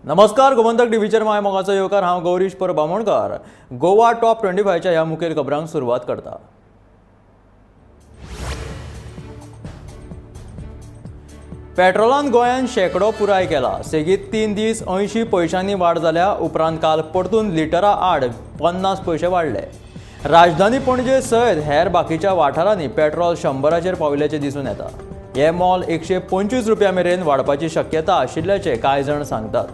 नमस्कार, गोमंतक टीव्हीचेर माय मोगाचो येवकार हांव गौरीश परबामणकार। गोवा टॉप 25 च्या ह्या मुखेल खबरांक सुरवात करता। पेट्रोलान गोंयान शेकडो पुराय केला। सेगीत 3 दीस 80 पैशांनी वाड जाल्या उपरांत काल परतून लिटरा आड 50 पैसे वाडले। राजधानी पणजे सयत हेर बाकीच्या वाठारांनी पेट्रोल 100चेर पाविल्ल्याचे दिसून येता। हे मोल 125 रुपया मेरेन वाडपाची शक्यता आशिल्ल्याचे कांय जाण सांगतात।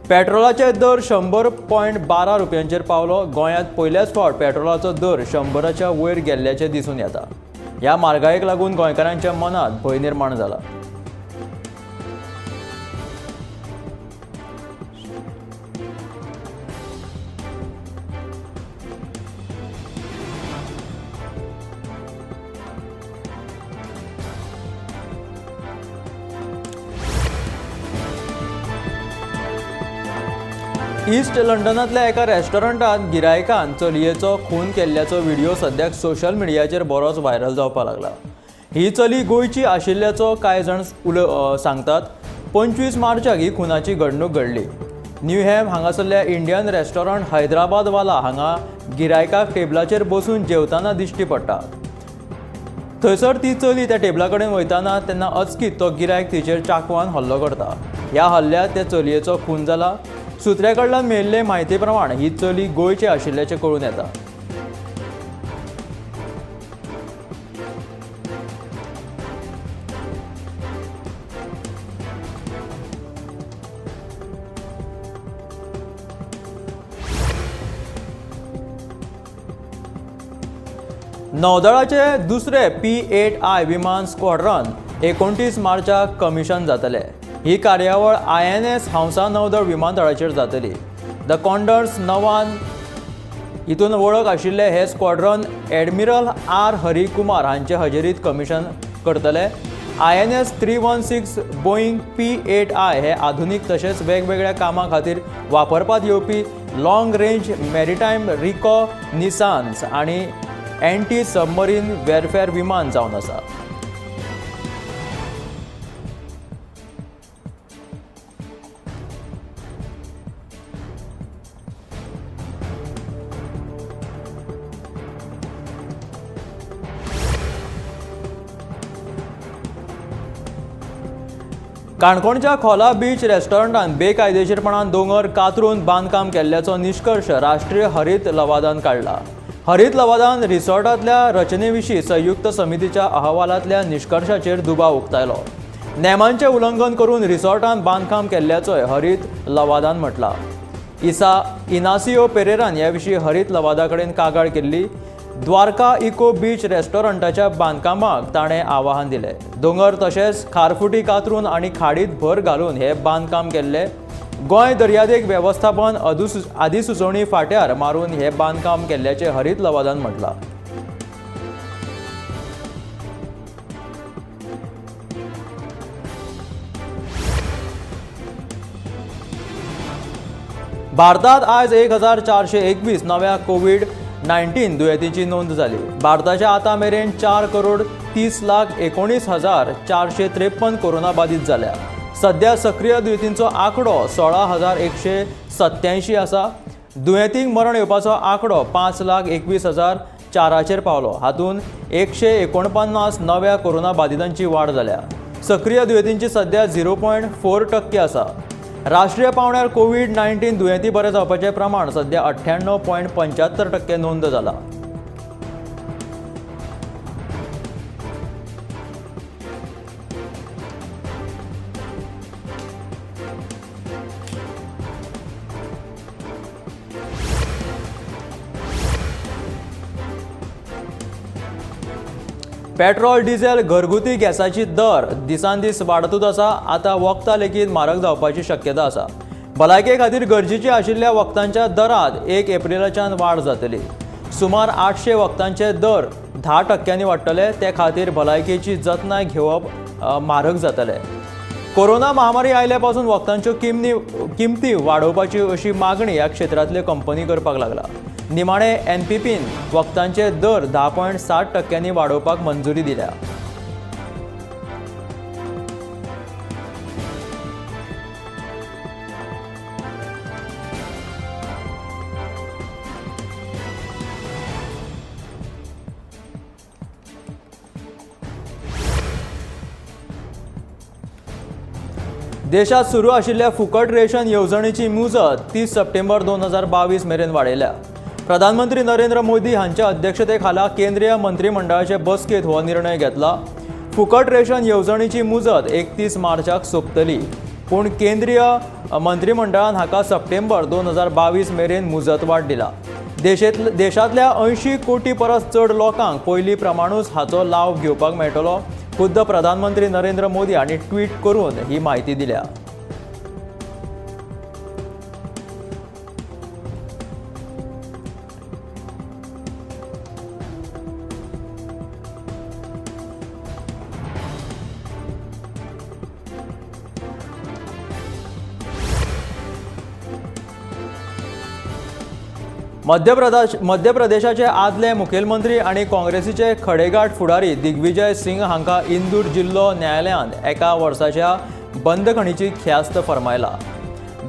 पेट्रोलाचे दर 100.12 रुपयांचेर पावलो। गोंयांत पयल्याच फावट पेट्रोलाचो दर 100च्या वयर गेल्ल्याचे दिसून येता। ह्या म्हारगायेक लागून गोंयकारांच्या मनात भंय निर्माण जाला। ईस्ट लंडनांतल्या एका रेस्टॉरंटात गिरायकान चलयेचो खून केल्ल्याचो व्हिडिओ सद्याक सोशल मिडियाचेर बरोच व्हायरल जावपाक लागला। ही चली गोंयची आशिल्ल्याचो कांय जाण सांगतात। 25 मार्चाक ही खुनाची घडणूक घडली। न्यूहॅम हांगासरल्या इंडियन रेस्टॉरंट हैदराबादवाला हांगा गिरायकाक टेबलाचेर बसून जेवताना दिश्टी पडटा। थंयसर ती चली त्या टेबला कडेन वयताना तेन्ना अचकीत तो गिरायक तिचेर चाकवान हल्लो करता। ह्या हल्ल्यात त्या चलयेचो खून जाला। सुत्र्या कडल्यान मेळिल्ले म्हायती प्रमाण ही चली गोंयची आशिल्ल्याचे कळून येता। नौदळाचे दुसरे P-8I विमान स्क्वॉड्रन 29 मार्चाक कमिशन जातले। ही कार्यावळ INS हंसा नौदळ विमानतळाचेर जातली। द कॉन्डर्स नांवान हितून वळख आशिल्ले हे स्क्वॉड्रन एडमिरल R हरिकुमार हांचे हजेरीत कमिशन करतले। INS 316 बोईंग P-8I हे आधुनीक तशेंच वेगवेगळ्या कामां खातीर वापरपात येवपी लॉंग रेंज मॅरिटायम रिकॉनिसन्स आनी एंटी सबमरीन वॉरफेअर विमान जावन आसा। काणकोणच्या खोला बीच रेस्टॉरंटात बेकायदेशीरपणान दोंगर कातरून बांदकाम केल्ल्याचो निश्कर्श राष्ट्रीय हरीत लवादान काढला। हरीत लवादान रिसॉर्टांतल्या रचनेविशीं संयुक्त समितीच्या अहवालांतल्या निश्कर्शाचेर दुबाव उक्तायलो। नेमांचें उल्लंघन करून रिसॉर्टांत बांदकाम केल्ल्याचोय हरीत लवादान म्हटलां। इनासियो पेरेरान ह्या विशीं हरीत लवादा कडेन कागाळ केल्ली। द्वारका इको बीच रेस्टॉरंटाच्या बांदकामाक ताणें आवाहन दिलें। दोंगर तशेंच खारफुटी कातरून आनी खाडीत भर घालून हे बांदकाम केल्ले। गोंय दर्यादेग वेवस्थापन अधिसुचोवणी फाट्यार मारून हे बांदकाम केल्ल्याचे हरीत लवादान म्हटलां। भारतात आयज 1421 नव्या कोविड-19 दुयेंतींची नोंद जाली। भारताच्या आतां मेरेन 4,19,19,453 कोरोना बाधित जाल्या। सध्या सक्रिय दुयेंतींचो आंकडो 16,187 आसा। दुयेंतींक मरण येवपाचो आंकडो 5,21,004 पावलो। हातूंत 149 नव्या कोरोना बाधितांची वाड जाल्या। सक्रिय दुयेंतींची सध्या 0.4% आसा। राष्ट्रीय पावंड्यार कोविड-19 दुयेंती बरे जावपाचें प्रमाण सध्या 98.75% नोंद जाला। पेट्रोल डिझेल घरगुती गॅसाची दर दिसान दीस वाडतूच आसा। आतां वखदां लेगीत म्हारग जावपाची शक्यता आसा। भलायके खातीर गरजेची आशिल्ल्या वखदांच्या दरांत 1 एप्रिलाच्यान वाड जातली। सुमार 800 वखदांचे दर 10% वाडटले। ते खातीर भलायकेची जतनाय घेवप म्हारग जातले। कोरोना महामारी आयल्या पासून वखदांच्यो किंमती वाडोवपाची अशी मागणी ह्या क्षेत्रांतल्यो कंपनी करपाक लागला। निमाणे NPPन वखदांचे दर 10.7% वाडोवपाक मंजुरी दिल्या। देशात सुरू आशिल्ल्या फुकट रेशन येवजणेची मुजत 30 सप्टेंबर 2022 मेरेन वाडयल्या. प्रधानमंत्री नरेंद्र मोदी हांच्या अध्यक्षतेखाला केंद्रीय मंत्रिमंडळाचे बसकेत हो निर्णय घेतला. फुकट रेशन येवजणेची मुजत 31 मार्चाक सोंपतली, पूण केंद्रीय मंत्रिमंडळान हाका सप्टेंबर 2022 मेरेन मुजतवाड दिला. देशांतल्या 80 कोटी परस चड लोकांक पयलीं प्रमाणूच हाचो लाव घेवपाक मेळटलो. खुद्द प्रधानमंत्री नरेंद्र मोदी हांणी ट्वीट करून ही माहिती दिल्या. मध्य प्रदेशाचे आदले मुखेलमंत्री आणि काँग्रेसीचे खडेगाठ फुडारी दिग्विजय सिंग हांकां इंदूर जिल्लो न्यायालयान एका वर्साच्या बंदखणीची ख्यास्त फरमायला.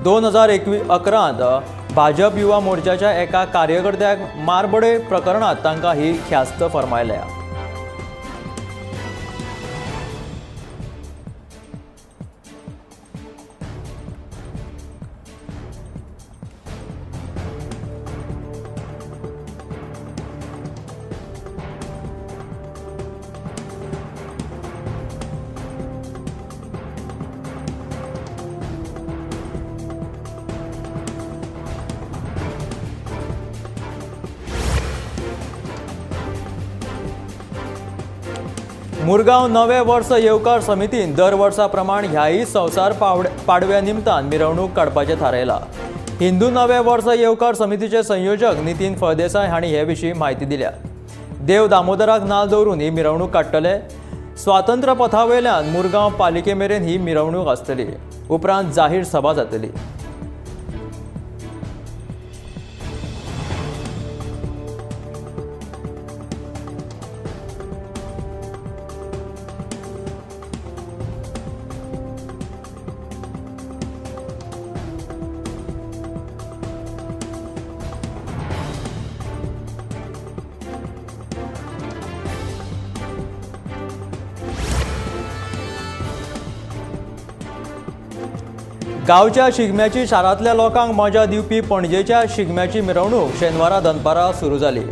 2011 भाजप युवा मोर्चाच्या एका कार्यकर्त्याक मारबडे प्रकरणात तांकां ही ख्यास्त फरमायल्या. मुरगांव नवे वर्स येवकार समितीन दर वर्सा प्रमाण ह्याही संवसार पाडव्या निमतान मिरवणूक काडपाचें थारायला. हिंदू नवे वर्स येवकार समितीचे संयोजक नितीन फळदेसाय हांणी हे विशीं म्हायती दिल्या. देव दामोदराक नाल दवरून ही मिरवणूक काडटले. स्वातंत्र्य पथावयल्यान मुरगांव पालिके मेरेन ही मिरवणूक आसतली. उपरांत जाहीर सभा जातली. गांवच्या शिगम्याची शारांतल्या लोकांक मजा दिवपी पणजेच्या शिगम्याची मिरवणूक शेनवारा दनपारा सुरू जाली.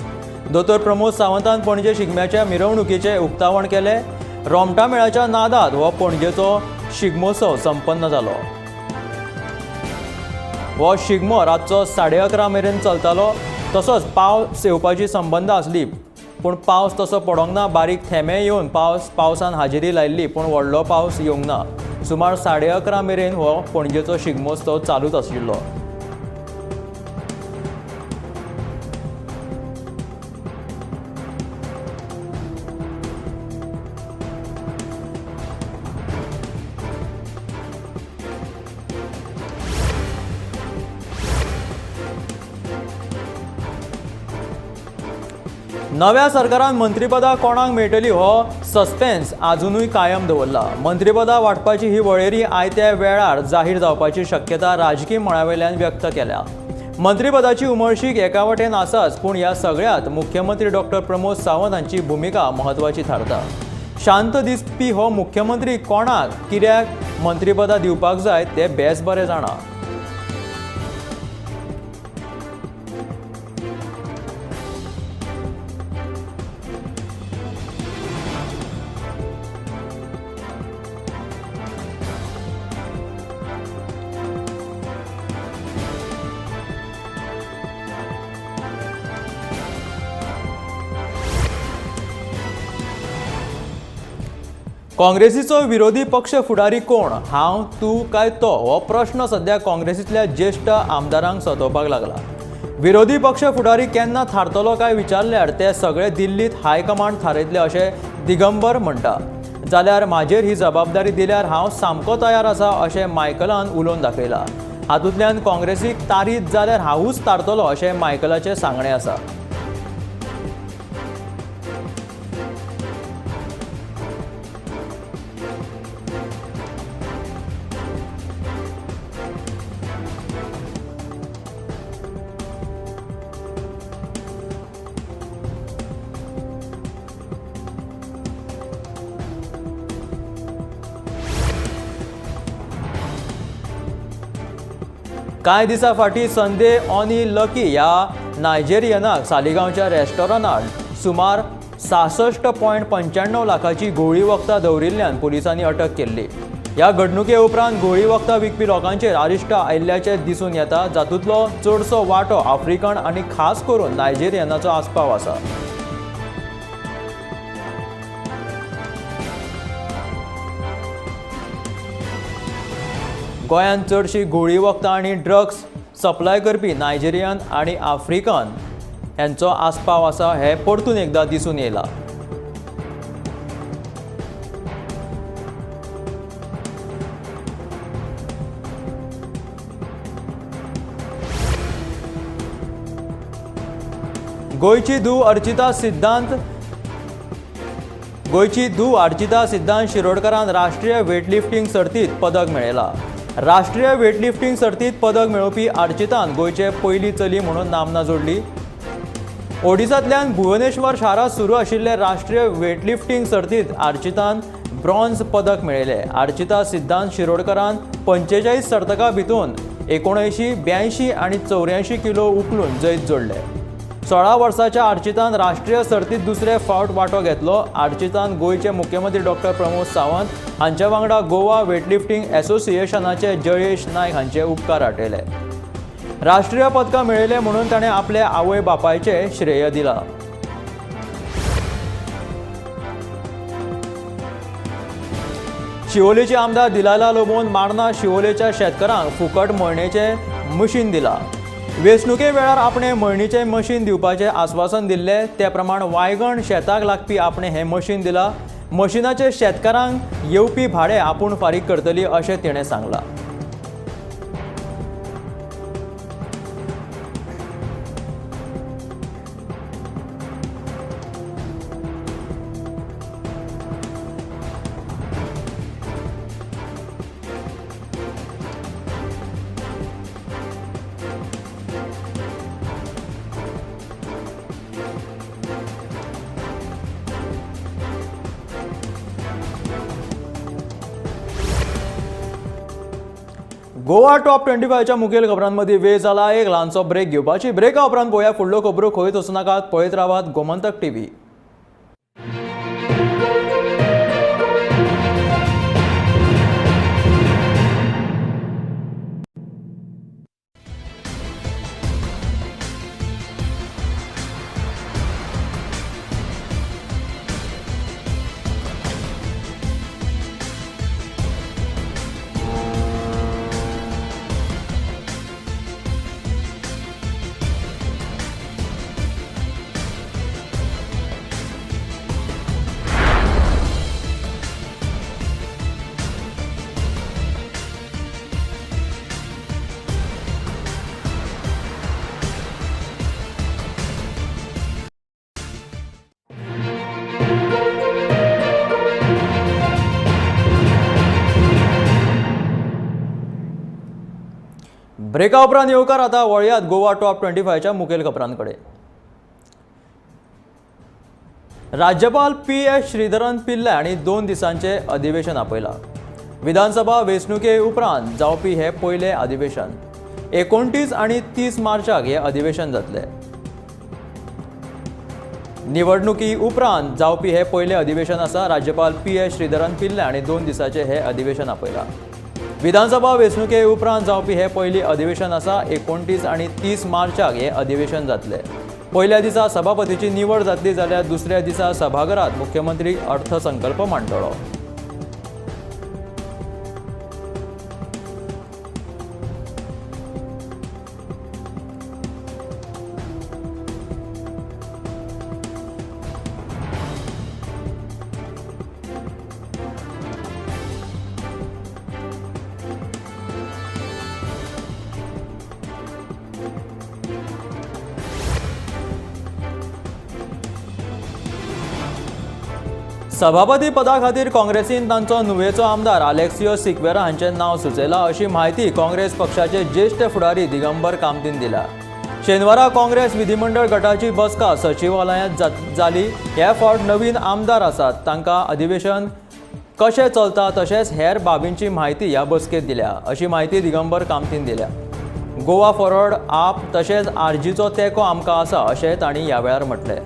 दोतोर प्रमोद सावंतान पणजे शिगम्याच्या मिरवणुकीचे उक्तावण केले. रोमटा मेळाच्या नादात हो पणजेचो शिगमोत्सव संपन्न जालो. हो शिगमो रातचो 11:30 मेरेन चलतालो. तसोच पावस येवपाची संबंद आसली, पूण पावस तसो पडोंक ना. बारीक थेंबे येवन पावसान हाजेरी लायिल्ली, पूण व्हडलो पावस येवंक ना. सुमार 11:30 मेरेन हो पणजेचो शिगमोत्सव चालूच आशिल्लो. नव्या सरकारान मंत्रीपदां कोणाक मेळटली हो सस्पेन्स आजुनूय कायम दवरला. मंत्रीपदां वांटपाची ही वळेरी आयत्या वेळार जाहीर जावपाची शक्यता राजकीय मळावेल्यान व्यक्त केल्या. मंत्रीपदाची उमळशीक एका वटेन आसाच, पूण ह्या सगळ्यात मुख्यमंत्री डॉ. प्रमोद सावंत हांची भुमिका म्हत्वाची थारता. शांत दिसपी हो मुख्यमंत्री कोणाक कित्याक मंत्रीपदां दिवपाक जाय ते बेस बरें जाणा. काँग्रेसीचो विरोधी पक्ष फुडारी कोण? हांव, तूं काय तो? हो प्रश्न सध्या काँग्रेसींतल्या ज्येश्ठ आमदारांक सतोवपाक लागला. विरोधी पक्ष फुडारी केन्ना थारतलो काय विचारल्यार ते सगळे दिल्लीत हायकमांड थारयतले अशें दिगंबर म्हणटा. जाल्यार म्हाजेर ही जबाबदारी दिल्यार हांव सामको तयार आसा अशें मायकलान उलोवन दाखयला. हातूंतल्यान काँग्रेसीक तारीत जाल्यार हांवूच तारतलो अशें मायकलाचें सांगणें आसा. कांय दिसा फाटीं संदे ऑनी लकी ह्या नायजेरियनाक सालिगांवच्या रेस्टॉरंटांत सुमार 66.95 लाखाची घोळी वखदां दवरिल्ल्यान पुलिसांनी अटक केल्ली. ह्या घडणुके उपरांत घोळी वखदां विकपी लोकांचेर अरिश्टां आयिल्ल्याचें दिसून येता, जातूंतलो चडसो वांटो आफ्रिकन आनी खास करून नायजेरियनाचो आस्पाव आसा. गोंयांत चडशी घोळी वखदां आनी ड्रग्स सप्लाय करपी नायजेरियन आनी आफ्रिकन हांचो आस्पाव आसा हें परतून एकदां दिसून येयलां. गोंयची धूव अर्चिता सिद्धांत शिरोडकरान राष्ट्रीय वेटलिफ्टिंग सर्तींत पदक मेळयलां. राष्ट्रीय वेटलिफ्टिंग सर्तींत पदक मेळोवपी अर्चितान गोंयचे पयली चली म्हणून नामना जोडली. ओडिसांतल्यान भुवनेश्वर शारांत सुरू आशिल्ले राष्ट्रीय वेटलिफ्टिंग सर्तींत अर्चितान ब्रॉन्झ पदक मेळयलें. अर्चिता सिद्धांत शिरोडकरान 45 सर्तकां भितून 79, 82 आनी 84 किलो उखलून जैत जोडले. 16 वर्साच्या अर्चितान राष्ट्रीय सर्तींत दुसरे फावट वांटो घेतलो. अर्चितान गोंयचे मुख्यमंत्री डॉ. प्रमोद सावंत हांच्या वांगडा गोवा वेटलिफ्टिंग असोसिएशनाचे जयेश नायक हांचे उपकार आटयले. राष्ट्रीय पदकां मेळयलें म्हणून ताणें आपल्या आवय बापायचें श्रेय दिलां. शिवोलेचे आमदार दिलाला लोबोन मार्ना शिवोलेच्या शेतकारांक फुकट मळणेचें मशीन दिलां. वेंचणुके वेळार आपणें मळणीचें मशीन दिवपाचें आस्वासन दिल्लें ते प्रमाण वायगण शेताक लागपी आपणें हें मशीन दिलां. मशिनाचें शेतकारांक येवपी भाडें आपूण फारीक करतली अशें तिणें सांगलां. गोवा टॉप 25च्या मुखेल खबरांमदीं वेळ जाला एक ल्हानसो ब्रेक घेवपाची. ब्रेका उपरांत पळोवया फुडल्यो खबरो. खंयच वचूं नाकात, पळयत रावात गोमंतक टीव्ही. ब्रेका उपरांत येवकार आतां वळयात गोवा टॉप 25च्या मुखेल खबरांकडे. राज्यपाल PS श्रीधरन पिल्ले हांणी 2 दिसांचे अधिवेशन आपयलां. विधानसभा वेंचणुके उपरांत जावपी हे पयले अधिवेशन. 29 आनी 30 मार्चाक हे अधिवेशन जातले. निवडणुकी उपरांत जावपी हे पयले अधिवेशन आसा. राज्यपाल PS श्रीधरन पिल्ले हांणी 2 दिसांचे हे अधिवेशन आपयलां. विधानसभा वेंचणुके उपरांत जावपी हे पयली अधिवेशन आसा. 29 आनी 30 मार्चाक हे अधिवेशन जातले. पयल्या दिसा सभापतीची निवड जातली जाल्यार दुसऱ्या दिसा सभाघरांत मुख्यमंत्री अर्थसंकल्प मांडटलो. सभापती पदा खातीर काँग्रेसीन तांचो नुवेचो आमदार आलेक्सियो सिक्वेरा हांचें नांव सुचयलां अशी म्हायती काँग्रेस पक्षाचे ज्येश्ठ फुडारी दिगंबर कामतीन दिल्या. शेनवारा काँग्रेस विधिमंडळ गटाची बसका सचिवालयांत जाली. हे फावट नवीन आमदार आसात. तांकां अधिवेशन कशें चलता तशेंच हेर बाबींची म्हायती ह्या बसकेंत दिल्या अशी म्हायती दिगंबर कामतीन दिल्या. गोवा फॉरवर्ड आप तशेंच आरजीचो तेंको आमकां आसा अशें तांणी ह्या वेळार म्हटलें.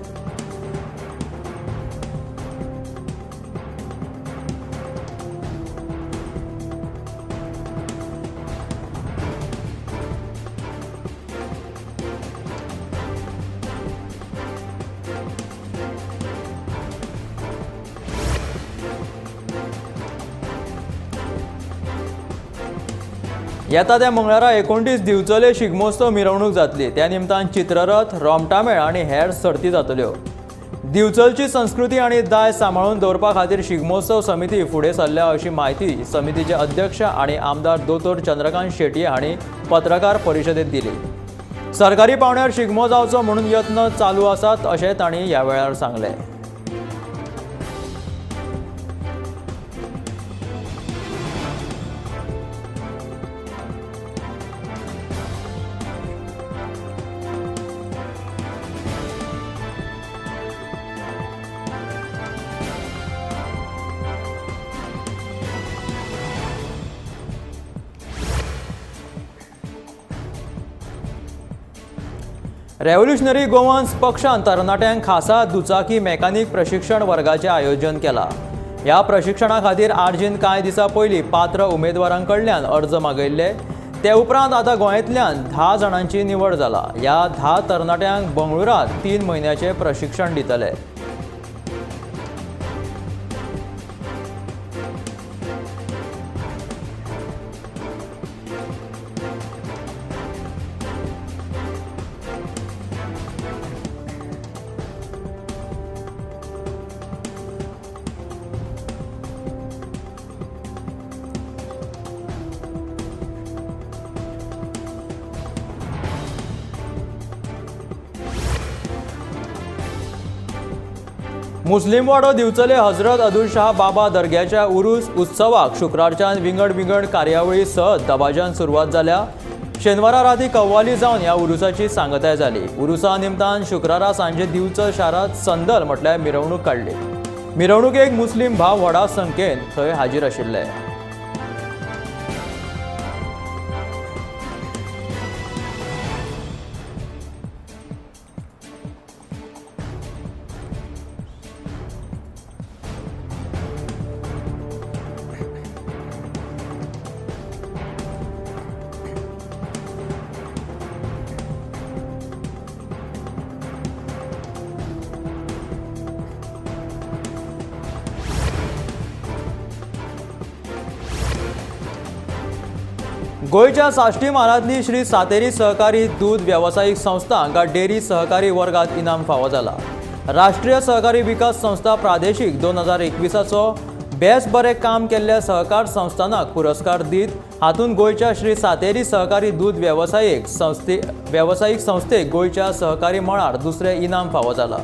येता त्या मंगळारा 29 दिवचले शिगमोत्सव मिरवणूक जातली. त्या निमतान चित्ररथ, रोमटामेळ आनी हेर सर्ती जातल्यो. दिवचलची संस्कृती आनी दायज सांबाळून दवरपा खातीर शिगमोत्सव समिती फुडें सरल्या अशी माहिती समितीचे अध्यक्ष आनी आमदार दोतोर चंद्रकांत शेटये हांणी पत्रकार परिशदेंत दिली. सरकारी पावण्यार शिगमो जावचो म्हणून यत्न चालू आसात अशें तांणी ह्या वेळार सांगलें. रेव्होल्युशनरी गोवन्स पक्षान तरणाट्यांक खासा दुचाकी मेकॅनिक प्रशिक्षण वर्गाचें आयोजन केलां. ह्या प्रशिक्षणा खातीर आर्जीन कांय दिसां पयलीं पात्र उमेदवारां कडल्यान अर्ज मागयल्ले. ते उपरांत आतां गोंयांतल्यान 10 जाणांची निवड जाला. ह्या 10 तरणाट्यांक बंगळुरांत 3 म्हयन्याचें प्रशिक्षण दितले. मुस्लिम वाडो दिवचले हजरत अदुल शाह बाबा दर्ग्याच्या उरूस उत्सवाक शुक्रारच्यान विंगड कार्यावळी सयत दबाज्यान सुरवात जाल्या. शेनवारा राती कव्वाली जावन ह्या उरुसाची सांगताय जाली. उरुसा निमतान शुक्रारा सांजे दिवचल शारांत संदल म्हटल्यार मिरवणूक काडली. मिरवणुकेक मुस्लिम भाव व्हडा संख्येन थंय हाजीर आशिल्ले. गोयच्या साश्टी म्हालांतली श्री सातेरी सहकारी दूध वेवसायीक संस्था हांकां डेरी सहकारी वर्गात इनाम फावो जाला. राष्ट्रीय सहकारी विकास संस्था प्रादेशीक 2021चो बेस्ट बरें काम केल्ल्या सहकार संस्थांनाक पुरस्कार दीत. हातूंत गोयच्या श्री सातेरी सहकारी दूध वेवसायीक संस्थेक गोयच्या सहकारी मळार दुसरें इनाम फावो जाला.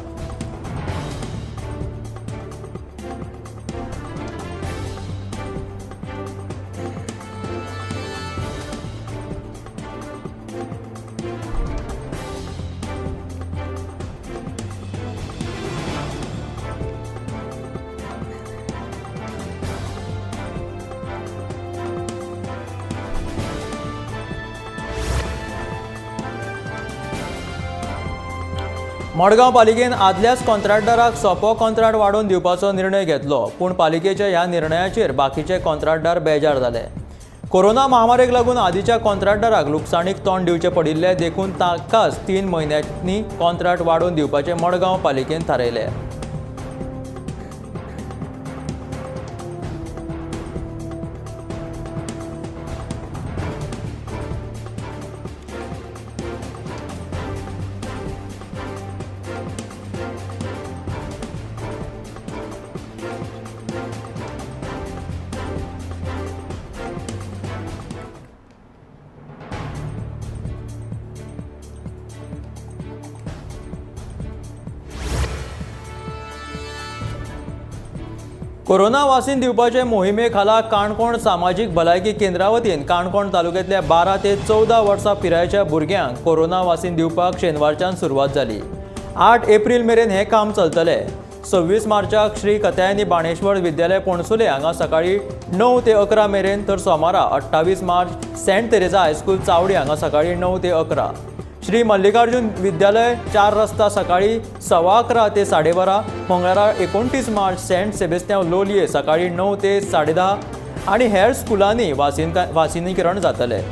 मडगांव पालिकेन आदल्याच कॉन्ट्रॅक्टराक सोंपो कॉन्ट्रॅक्ट वाडोवन दिवपाचो निर्णय घेतलो. पूण पालिकेच्या ह्या निर्णयाचेर बाकीचे कॉन्ट्रॅक्टदार बेजार जाले. कोरोना महामारीक लागून आदींच्या कॉन्ट्रॅक्टराक लुकसाणीक तोंड दिवचें पडिल्लें देखून ताकाच 3 म्हयन्यांनी कॉन्ट्रॅक्ट वाडोवन दिवपाचें मडगांव पालिकेन थारायलें. कोरोना वासीन दिवपाचे मोहिमे खाला काणकोण सामाजीक भलायकी केंद्रा वतीन काणकोण तालुक्यांतल्या 12 ते 14 वर्सां पिरायेच्या भुरग्यांक कोरोना वासीन दिवपाक शेनवारच्यान सुरवात जाली. 8 एप्रील मेरेन हें काम चलतलें. 26 मार्चाक श्री कत्यायनी बाणेश्वर विद्यालय पणसुले हांगा सकाळी 9 ते 11 मेरेन तर सोमारा 28 मार्च सेंट तेरेजा हायस्कूल चावडी हांगा सकाळी 9 ते 11. श्री मल्लिकार्जुन विद्यालय 4 रस्ता सकाळी 11:15 ते 12:30. मंगळारा 29 मार्च सेंट सेबेस्टियन लोलये सकाळी 9 ते 10:30 आणि हेर स्कुलांनी वासिनीकरण जातले.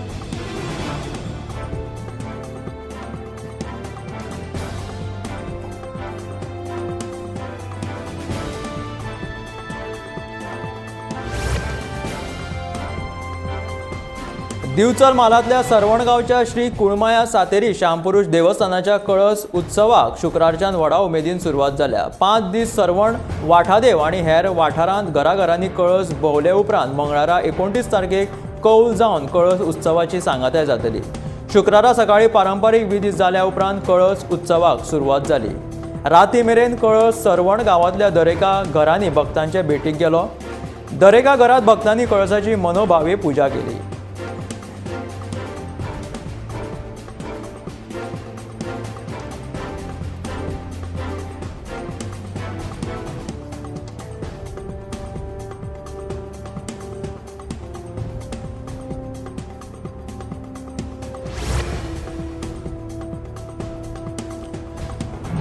दिवचल मालातल्या सरवणगावच्या श्री कुळमाया सातेरी शामपुरुष देवस्थानाच्या कळस उत्सवाक शुक्रारच्यान व्हडा उमेदीन सुरवात जाल्या. 5 दीस सरवण वाठादेव आणि हेर वाठारांत घराघरांनी कळस भोवले उपरांत मंगळारा 29 तारखेक कौल जावन कळस उत्सवाची सांगाताय जातली. शुक्रारा सकाळी पारंपारीक विधी जाल्या उपरांत कळस उत्सवाक सुरवात जाली. राती मेरेन कळस सरवण गांवांतल्या दरेका घरांनी भक्तांचे भेटीक गेलो. दरेका घरांत भक्तांनी कळसाची मनोभावे पुजा केली.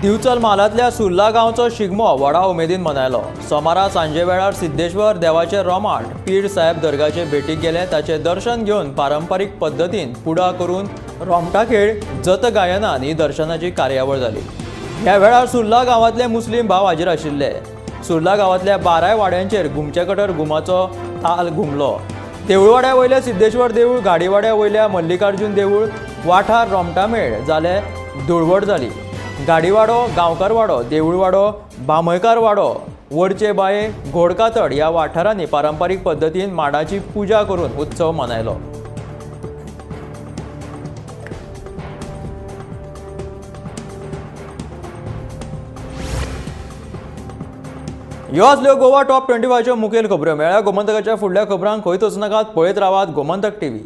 दिवचल म्हालांतल्या सुर्ला गांवचो शिगमो व्हडा उमेदीन मनयलो. सोमारा सांजे वेळार सिद्धेश्वर देवाचे रोमाट पीर साहेब दर्गाचे भेटीक गेले. ताचे दर्शन घेवन पारंपारीक पद्दतीन पुडा करून रोमटा खेळ जत गायनान ही दर्शनाची कार्यावळ जाली. ह्या वेळार सुर्ला गांवांतले मुस्लीम भाव हाजीर आशिल्ले. सुर्ला गांवांतल्या 12 वाड्यांचेर घुमचे कटर घुमाचो ताल घुमलो. देवळवाड्या वयले सिद्धेश्वर देवूळ, गाडीवाड्या वयल्या मल्लिकार्जुन देवूळ, वाठार रोमटा मेळ जाले धुळवट जाली. गाडीवाडो, गांवकार वाडो, देवूळवाडो, बामयकार वाडो, वडचे बाये, घोडकातड ह्या वाठारांनी पारंपारीक पद्दतीन माडाची पुजा करून उत्सव मनयलो. ह्यो आसल्यो गोवा टॉप 25च्यो मुखेल खबरो. मेळ्या गोमंतकाच्या फुडल्या खबरांक खंय वचनाकात, पळयत रावात गोमंतक टीव्ही.